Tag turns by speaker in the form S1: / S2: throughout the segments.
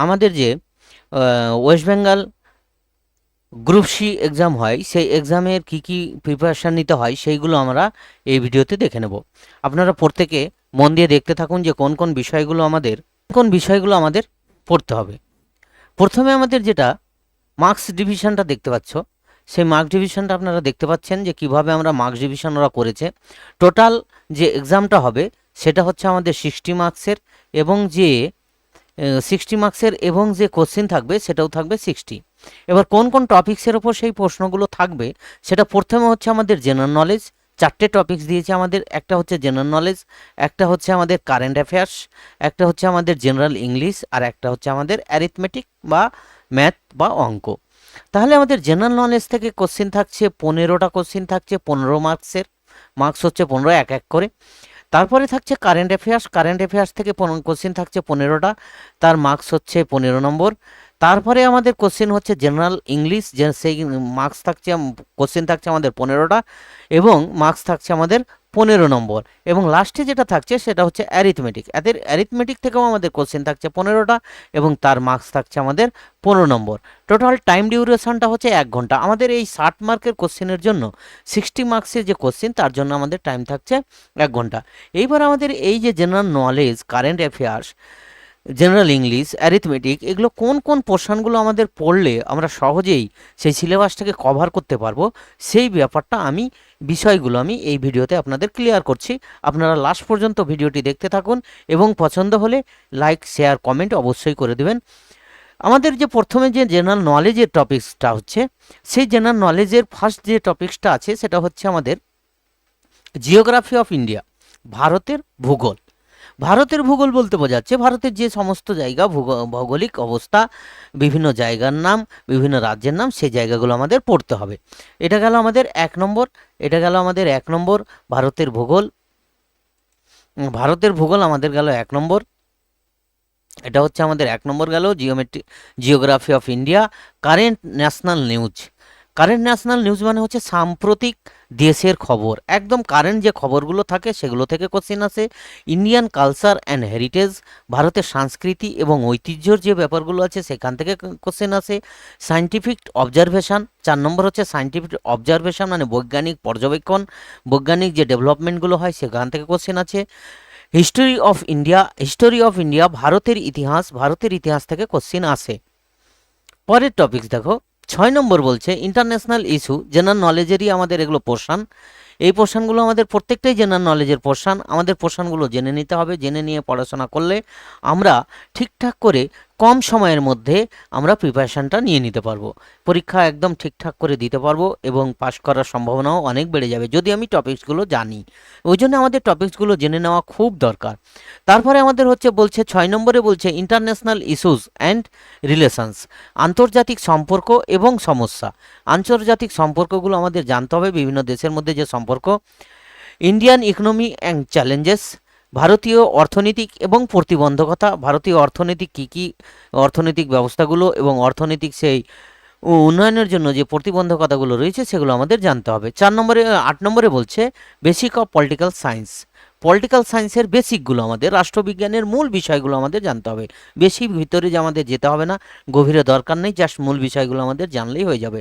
S1: আমাদের যে West Bengal group C exam হয়, সেই এক্সামের কি প্রিপারেশান নিতে হয় সেইগুলো আমরা এই ভিডিওতে দেখে নেব। আপনারা প্রত্যেকে মন দিয়ে দেখতে থাকুন যে কোন বিষয়গুলো আমাদের পড়তে হবে। প্রথমে আমাদের যেটা মার্কস ডিভিশনটা দেখতে পাচ্ছ, সেই মার্কস ডিভিশনটা আপনারা দেখতে পাচ্ছেন যে কিভাবে আমরা মার্কস ডিভিশন ওরা করেছে। টোটাল যে এক্সামটা হবে সেটা হচ্ছে আমাদের 60 মার্কসের, এবং যে 60 মার্কসের এবং যে কোশ্চেন থাকবে সেটাও থাকবে 60। এবার কোন কোন টপিক্সের ওপর সেই প্রশ্নগুলো থাকবে সেটা প্রথমে হচ্ছে আমাদের জেনারেল নলেজ। 4টে টপিক্স দিয়েছে আমাদের, একটা হচ্ছে জেনারেল নলেজ, একটা হচ্ছে আমাদের কারেন্ট অ্যাফেয়ার্স, একটা হচ্ছে আমাদের জেনারেল ইংলিশ, আর একটা হচ্ছে আমাদের অ্যারিথমেটিক বা ম্যাথ বা অঙ্ক। তাহলে আমাদের জেনারেল নলেজ থেকে কোশ্চেন থাকছে 15টা কোশ্চেন থাকছে 15 মার্কসের, মার্কস হচ্ছে 15 এক এক করে। তারপরে থাকছে কারেন্ট অ্যাফেয়ার্স, কারেন্ট অ্যাফেয়ার্স থেকে কোশ্চেন থাকছে 15টা, তার মার্কস হচ্ছে 15 নম্বর। তারপরে আমাদের কোশ্চেন হচ্ছে জেনারেল ইংলিশ, যে সেই মার্কস থাকছে, কোশ্চেন থাকছে আমাদের 15টা এবং মার্কস থাকছে আমাদের 15 নম্বর। এবং লাস্টে যেটা থাকছে সেটা হচ্ছে অ্যারিথমেটিক, এদের অ্যারিথমেটিক থেকেও আমাদের কোশ্চেন থাকছে 15টা এবং তার মার্কস থাকছে আমাদের 15 নম্বর। টোটাল টাইম ডিউরেশনটা হচ্ছে 1 ঘন্টা। আমাদের এই 60 মার্কের কোশ্চেনের জন্য 60 মার্কসের যে কোশ্চেন তার জন্য আমাদের টাইম থাকছে 1 ঘন্টা। এইবার আমাদের এই যে general knowledge, current affairs, general English, arithmetic, এগুলো কোন কোন পোর্শনগুলো আমাদের পড়লে আমরা সহজেই সেই সিলেবাসটাকে কভার করতে পারবো, সেই ব্যাপারটা বিষয়গুলো আমি এই ভিডিওতে আপনাদের ক্লিয়ার করছি। আপনারা লাস্ট পর্যন্ত ভিডিওটি দেখতে থাকুন এবং পছন্দ হলে লাইক শেয়ার কমেন্ট অবশ্যই করে দেবেন। আমাদের যে প্রথমে যে জেনারেল নলেজের টপিক্সটা হচ্ছে, সেই জেনারেল নলেজের ফার্স্ট যে টপিক্সটা আছে সেটা হচ্ছে আমাদের জিওগ্রাফি অফ ইন্ডিয়া, ভারতের ভূগোল। ভারতের ভূগোল বলতে বোঝাচ্ছে ভারতের যে সমস্ত জায়গা, ভৌগোলিক অবস্থা, বিভিন্ন জায়গার নাম, বিভিন্ন রাজ্যের নাম, সেই জায়গাগুলো আমাদের পড়তে হবে। এটা গেল আমাদের 1 নম্বর। এটা গেল আমাদের 1 নম্বর, ভারতের ভূগোল। ভারতের ভূগোল আমাদের গেল 1 নম্বর। এটা হচ্ছে আমাদের 1 নম্বর গেল geography of India. Current national news, current national news মানে হচ্ছে সাম্প্রতিক দেশের খবর, একদম কারেন্ট যে খবরগুলো থাকে সেগুলো থেকে কোশ্চেন আসে। ইন্ডিয়ান কালচার অ্যান্ড হেরিটেজ, ভারতের সংস্কৃতি এবং ঐতিহ্যর যে ব্যাপারগুলো আছে সেখান থেকে কোশ্চেন আসে। সায়েন্টিফিক অবজারভেশন, 4 নম্বর হচ্ছে সায়েন্টিফিক অবজারভেশন মানে বৈজ্ঞানিক পর্যবেক্ষণ, বৈজ্ঞানিক যে ডেভেলপমেন্টগুলো হয় সেখান থেকে কোশ্চেন আছে। History of India, history of India ভারতের ইতিহাস, ভারতের ইতিহাস থেকে কোশ্চেন আসে। পরের টপিকস দেখো, 6 নম্বর বলছে ইন্টারন্যাশনাল ইস্যু, জেনারেল নলেজেরই আমাদের এগুলো পোর্শন। এই পোর্শনগুলো আমাদের প্রত্যেকটাই জেনারেল নলেজের পোর্শন। আমাদের পোর্শনগুলো জেনে নিতে হবে, জেনে নিয়ে পড়াশোনা করলে আমরা ঠিকঠাক করে কম সময়ের মধ্যে আমরা প্রিপারেশানটা নিয়ে নিতে পারবো, পরীক্ষা একদম ঠিকঠাক করে দিতে পারবো এবং পাশ করার সম্ভাবনাও অনেক বেড়ে যাবে যদি আমি টপিকসগুলো জানি। ওই জন্য আমাদের টপিকসগুলো জেনে নেওয়া খুব দরকার। তারপরে আমাদের বলছে 6 নম্বরে বলছে ইন্টারন্যাশনাল ইস্যুস অ্যান্ড রিলেশনস, আন্তর্জাতিক সম্পর্ক এবং সমস্যা। আন্তর্জাতিক সম্পর্কগুলো আমাদের জানতে হবে, বিভিন্ন দেশের মধ্যে যে সম্পর্ক। ইন্ডিয়ান ইকোনমি অ্যান্ড চ্যালেঞ্জেস, ভারতীয় অর্থনৈতিক এবং প্রতিবন্ধকতা, ভারতীয় অর্থনৈতিক কী অর্থনৈতিক ব্যবস্থাগুলো এবং অর্থনৈতিক সেই উন্নয়নের জন্য যে প্রতিবন্ধকতাগুলো রয়েছে সেগুলো আমাদের জানতে হবে। 8 নম্বরে বলছে basic of political science, political সায়েন্সের বেসিকগুলো, আমাদের রাষ্ট্রবিজ্ঞানের মূল বিষয়গুলো আমাদের জানতে হবে। বেশি ভিতরে যে আমাদের যেতে হবে না, গভীরে দরকার নেই, জাস্ট মূল বিষয়গুলো আমাদের জানলেই হয়ে যাবে।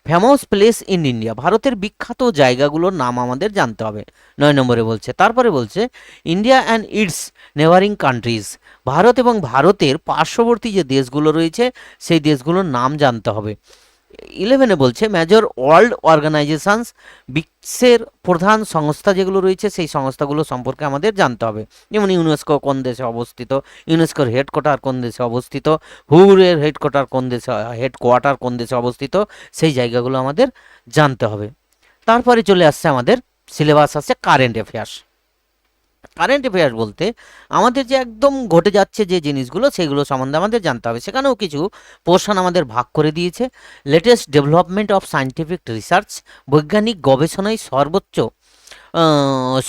S1: ফেমাস প্লেস ইন ইন্ডিয়া, ভারতের বিখ্যাত জায়গাগুলোর নাম আমাদের জানতে হবে, 9 নম্বরে বলছে। তারপরে বলছে India and it's neighbouring countries, Bharat এবং ভারতের পার্শ্ববর্তী যে দেশগুলো রয়েছে সেই দেশগুলোর নাম জানতে হবে। 11 বলছে মেজর ওয়ার্ল্ড অর্গানাইজেশনস, বিশ্বের প্রধান সংস্থা যেগুলো রয়েছে সেই সংস্থাগুলো সম্পর্কে আমাদের জানতে হবে, যেমন ইউনেস্কো কোন দেশে অবস্থিত, ইউনেস্কোর হেডকোয়ার্টার কোন দেশে অবস্থিত, হুর হেডকোয়ার্টার কোন দেশে অবস্থিত, সেই জায়গাগুলো আমাদের জানতে হবে। তারপরে চলে আসছে আমাদের সিলেবাস আছে কারেন্ট অ্যাফেয়ার্স। কারেন্ট অ্যাফেয়ার্স বলতে আমাদের যে একদম ঘটে যাচ্ছে যে জিনিসগুলো সেগুলো সম্বন্ধে আমাদের জানতে হবে। সেখানেও কিছু পোর্শন আমাদের ভাগ করে দিয়েছে। Latest development of scientific research, বৈজ্ঞানিক গবেষণায়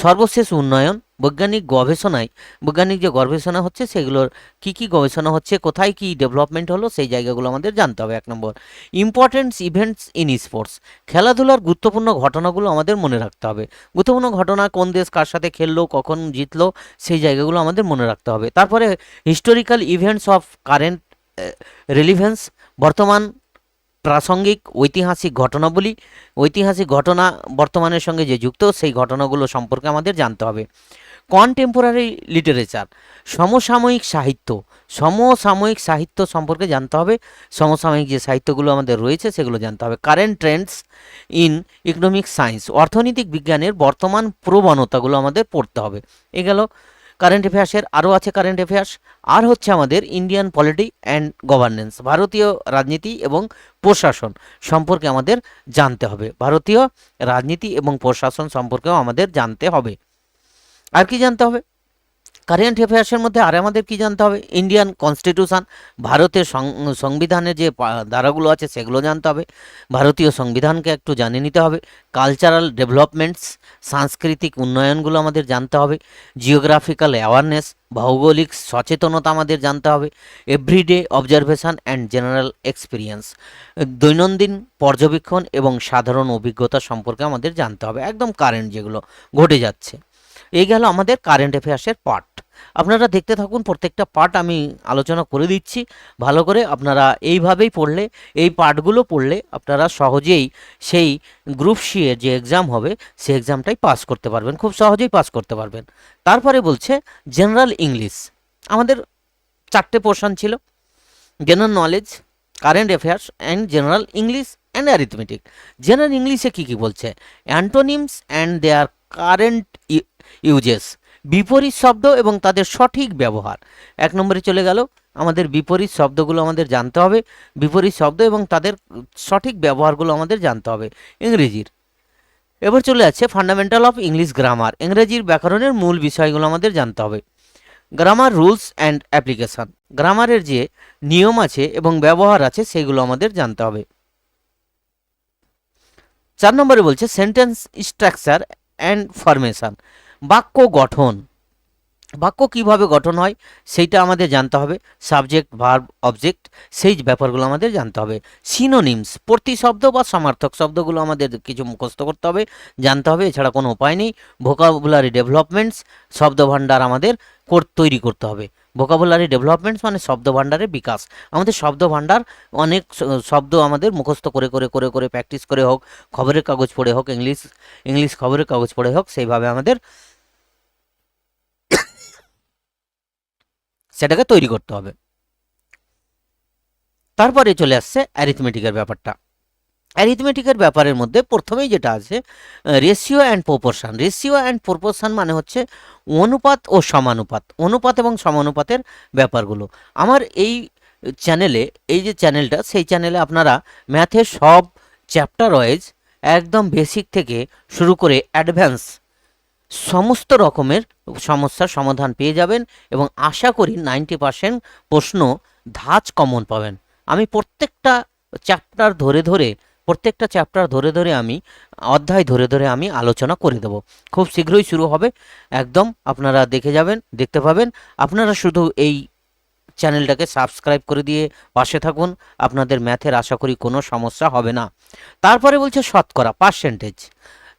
S1: সর্বশেষ উন্নয়ন, বৈজ্ঞানিক যে গবেষণা হচ্ছে সেগুলোর কি গবেষণা হচ্ছে, কোথায় কি ডেভেলপমেন্ট হলো, সেই জায়গাগুলো আমাদের জানতে হবে। 1 নম্বর ইম্পর্টেন্টস ইভেন্টস ইন স্পোর্টস, খেলাধুলার গুরুত্বপূর্ণ ঘটনাগুলো আমাদের মনে রাখতে হবে। গুরুত্বপূর্ণ ঘটনা, কোন দেশ কার সাথে খেললো, কখন জিতলো, সেই জায়গাগুলো আমাদের মনে রাখতে হবে। তারপরে historical events of current relevance, বর্তমান, প্রাসঙ্গিক, ঐতিহাসিক ঘটনাবলী, ঐতিহাসিক ঘটনা বর্তমানের সঙ্গে যে যুক্ত সেই ঘটনাগুলো সম্পর্কে আমাদের জানতে হবে। কন্টেম্পোরারি লিটারেচার, সমসাময়িক সাহিত্য, সমসাময়িক সাহিত্য সম্পর্কে জানতে হবে, সমসাময়িক যে সাহিত্যগুলো আমাদের রয়েছে সেগুলো জানতে হবে। Current Trends in economic science, অর্থনৈতিক বিজ্ঞানের বর্তমান প্রবণতাগুলো আমাদের পড়তে হবে। এ গেল কারেন্ট অ্যাফেয়ার্সের। আরও আছে কারেন্ট অ্যাফেয়ার্স, আর হচ্ছে আমাদের ইন্ডিয়ান পলিটি অ্যান্ড গভর্নেন্স, ভারতীয় রাজনীতি এবং প্রশাসন সম্পর্কে আমাদের জানতে হবে। ভারতীয় রাজনীতি এবং প্রশাসন সম্পর্কেও আমাদের জানতে হবে। আর কি জানতে হবে কারেন্ট অ্যাফেয়ার্সের মধ্যে? আর আমাদের কি জানতে হবে? ইন্ডিয়ান কনস্টিটিউশন, ভারতের সংবিধানের যে ধারাগুলো আছে সেগুলো জানতে হবে। ভারতীয় সংবিধানকে একটু জানিয়ে নিতে হবে। কালচারাল ডেভেলপমেন্টস, সাংস্কৃতিক উন্নয়নগুলো আমাদের জানতে হবে। জিওগ্রাফিক্যাল অ্যাওয়ারনেস, ভৌগোলিক সচেতনতা আমাদের জানতে হবে। Everyday observation and general experience, দৈনন্দিন পর্যবেক্ষণ এবং সাধারণ অভিজ্ঞতা সম্পর্কে আমাদের জানতে হবে, একদম কারেন্ট যেগুলো ঘটে যাচ্ছে। এই গেল আমাদের কারেন্ট অ্যাফেয়ার্সের পার্ট। আপনারা দেখতে থাকুন, প্রত্যেকটা পার্ট আমি আলোচনা করে দিচ্ছি ভালো করে। আপনারা এইভাবেই পড়লে, এই পার্টগুলো পড়লে আপনারা সহজেই সেই গ্রুপ সি এর যে এক্সাম হবে সেই এক্সামটাই পাস করতে পারবেন, খুব সহজেই পাস করতে পারবেন। তারপরে বলছে জেনারেল ইংলিশ, আমাদের 4টে পোর্শন ছিল, general knowledge, current affairs and general English and arithmetic. General ইংলিশে কী কী বলছে? Antonyms and there current uses, বিপরীত শব্দ এবং তাদের সঠিক ব্যবহার। 1 নম্বরে চলে গেল আমাদের বিপরীত শব্দগুলো আমাদের জানতে হবে, বিপরীত শব্দ এবং তাদের সঠিক ব্যবহারগুলো আমাদের জানতে হবে ইংরেজির। এবার চলে যাচ্ছে ফান্ডামেন্টাল অফ ইংলিশ গ্রামার, ইংরেজির ব্যাকরণের মূল বিষয়গুলো আমাদের জানতে হবে। গ্রামার রুলস অ্যান্ড অ্যাপ্লিকেশন, গ্রামারের যে নিয়ম আছে এবং ব্যবহার আছে সেগুলো আমাদের জানতে হবে। 4 নম্বরে বলছে সেন্টেন্স স্ট্রাকচার অ্যান্ড ফরমেশন, বাক্য গঠন, বাক্য কিভাবে গঠন হয় সেইটা আমাদের জানতে হবে। সাবজেক্ট, ভার্ব, অবজেক্ট, সেই ব্যাপারগুলো আমাদের জানতে হবে। সিনোনিমস, প্রতিশব্দ বা সমার্থক শব্দগুলো আমাদের কিছু মুখস্থ করতে হবে, জানতে হবে, এছাড়া কোনো উপায় নেই। ভোকাবুলারি ডেভেলপমেন্টস, শব্দভাণ্ডার আমাদের তৈরি করতে হবে। ভোকাবুলারি ডেভেলপমেন্টস মানে শব্দভাণ্ডারের বিকাশ। আমাদের শব্দভাণ্ডার অনেক শব্দ আমাদের মুখস্থ করে করে করে করে প্র্যাকটিস করে হোক, খবরের কাগজ পড়ে হোক, ইংলিশ খবরের কাগজ পড়ে হোক, সেইভাবে আমাদের সেটাকে তৈরি করতে হবে। তারপরে চলে আসছে অ্যারিথমেটিকের ব্যাপারটা। অ্যারিথমেটিকের ব্যাপারের মধ্যে প্রথমেই যেটা আছে ratio and proportion. Ratio and proportion মানে হচ্ছে অনুপাত ও সমানুপাত, অনুপাত এবং সমানুপাতের ব্যাপারগুলো। আমার এই চ্যানেলে, এই যে চ্যানেলটা, সেই চ্যানেলে আপনারা ম্যাথের সব চ্যাপ্টার ওয়াইজ একদম বেসিক থেকে শুরু করে অ্যাডভান্স সমস্ত রকমের সমস্যার সমাধান পেয়ে যাবেন এবং আশা করি 90% প্রশ্ন ধাঁচ কমন পাবেন। আমি প্রত্যেকটা চ্যাপ্টার ধরে ধরে আমি অধ্যায় ধরে ধরে আমি আলোচনা করে দেব। খুব শীঘ্রই শুরু হবে, একদম আপনারা দেখতে পাবেন। আপনারা শুধু এই চ্যানেলটাকে সাবস্ক্রাইব করে দিয়ে পাশে থাকুন, আপনাদের ম্যাথের আশা করি কোনো সমস্যা হবে না। তারপরে বলছে শতকরা, পার্সেন্টেজ।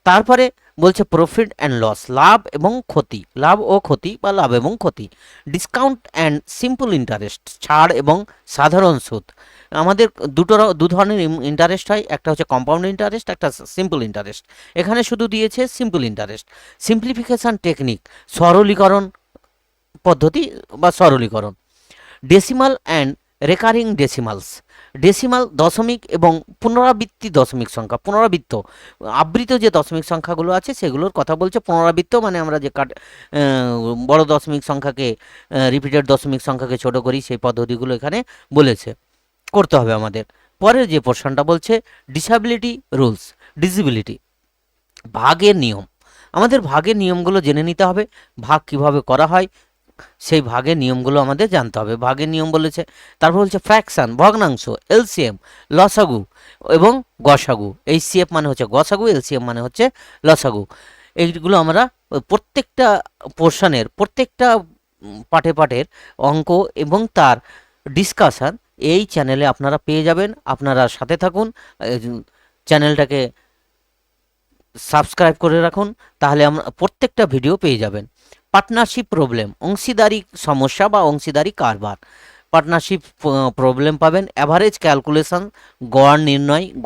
S1: তারপরে বলছে প্রফিট অ্যান্ড লস, লাভ এবং ক্ষতি, লাভ ও ক্ষতি বা লাভ এবং ক্ষতি। ডিসকাউন্ট অ্যান্ড সিম্পল ইন্টারেস্ট, ছাড় এবং সাধারণ সুদ। আমাদের দু ধরনের ইন্টারেস্ট হয়, একটা হচ্ছে কম্পাউন্ড ইন্টারেস্ট, একটা সিম্পল ইন্টারেস্ট। এখানে শুধু দিয়েছে সিম্পল ইন্টারেস্ট। সিম্পলিফিকেশান টেকনিক, সরলীকরণ পদ্ধতি বা সরলীকরণ। Decimal and recurring decimals, decimal দশমিক এবং পুনরাবৃত্তি দশমিক সংখ্যা, পুনরাবৃত্ত আবৃত যে দশমিক সংখ্যাগুলো আছে সেগুলোর কথা বলছে। পুনরাবৃত্ত মানে আমরা যে বড় দশমিক সংখ্যাকে, রিপিটেড দশমিক সংখ্যাকে ছোট করি, সেই পদ্ধতিগুলো এখানে বলেছে করতে হবে আমাদের। পরের যে পোর্শনটা বলছে ডিসেবিলিটি রুলস, ডিসেবিলিটি ভাগের নিয়ম। আমাদের ভাগের নিয়মগুলো জেনে নিতে হবে, ভাগ কিভাবে করা হয় সেই ভাগের নিয়মগুলো আমাদের জানতে হবে। ভাগের নিয়ম বলেছে। তারপর বলছে ফ্র্যাকশন, ভগ্নাংশ, এলসিএম, লসাগু এবং গসাগু। এইচসিএফ মানে হচ্ছে গসাগু, এলসিএম মানে হচ্ছে লসাগু। এইগুলো আমরা প্রত্যেকটা পোর্শনের, প্রত্যেকটা পাঠের অঙ্ক এবং তার ডিসকাশান এই চ্যানেলে আপনারা পেয়ে যাবেন। আপনারা সাথে থাকুন, চ্যানেলটাকে সাবস্ক্রাইব করে রাখুন, তাহলে আমরা প্রত্যেকটা ভিডিও পেয়ে যাবেন। পার্টনারশিপ প্রবলেম, অংশীদারি সমস্যা বা অংশীদারি কারবার। পার্টনারশিপ প্রবলেম পাবেন, অ্যাভারেজ ক্যালকুলেশন,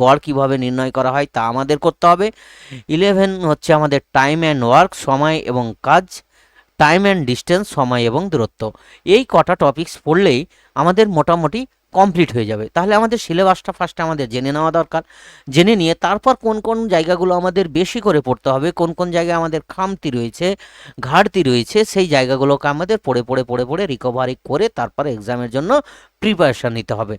S1: গড় কিভাবে নির্ণয় করা হয় তা আমাদের করতে হবে। 11 হচ্ছে আমাদের টাইম অ্যান্ড ওয়ার্ক, সময় এবং কাজ, টাইম অ্যান্ড ডিস্টেন্স, সময় এবং দূরত্ব। এই কটা টপিকস পড়লেই আমাদের মোটামুটি কমপ্লিট হয়ে যাবে। তাহলে আমাদের সিলেবাসটা ফার্স্টে আমাদের জেনে নেওয়া দরকার। জেনে নিয়ে তারপর কোন কোন জায়গাগুলো আমাদের বেশি করে পড়তে হবে, কোন কোন জায়গায় আমাদের খামতি রয়েছে, ঘাটতি রয়েছে, সেই জায়গাগুলোকে আমাদের পড়ে রিকভারি করে তারপর এক্সামের জন্য প্রিপারেশান নিতে হবে।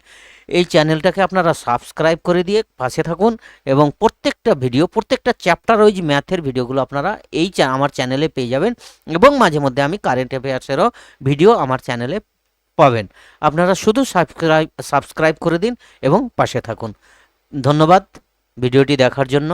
S1: এই চ্যানেলটাকে আপনারা সাবস্ক্রাইব করে দিয়ে পাশে থাকুন এবং প্রত্যেকটা চ্যাপ্টার ওই যে ম্যাথের ভিডিওগুলো আপনারা আমার চ্যানেলে পেয়ে যাবেন এবং মাঝে মধ্যে আমি কারেন্ট অ্যাফেয়ার্সেরও ভিডিও আমার চ্যানেলে পাবেন। আপনারা শুধু সাবস্ক্রাইব করে দিন এবং পাশে থাকুন। ধন্যবাদ ভিডিওটি দেখার জন্য।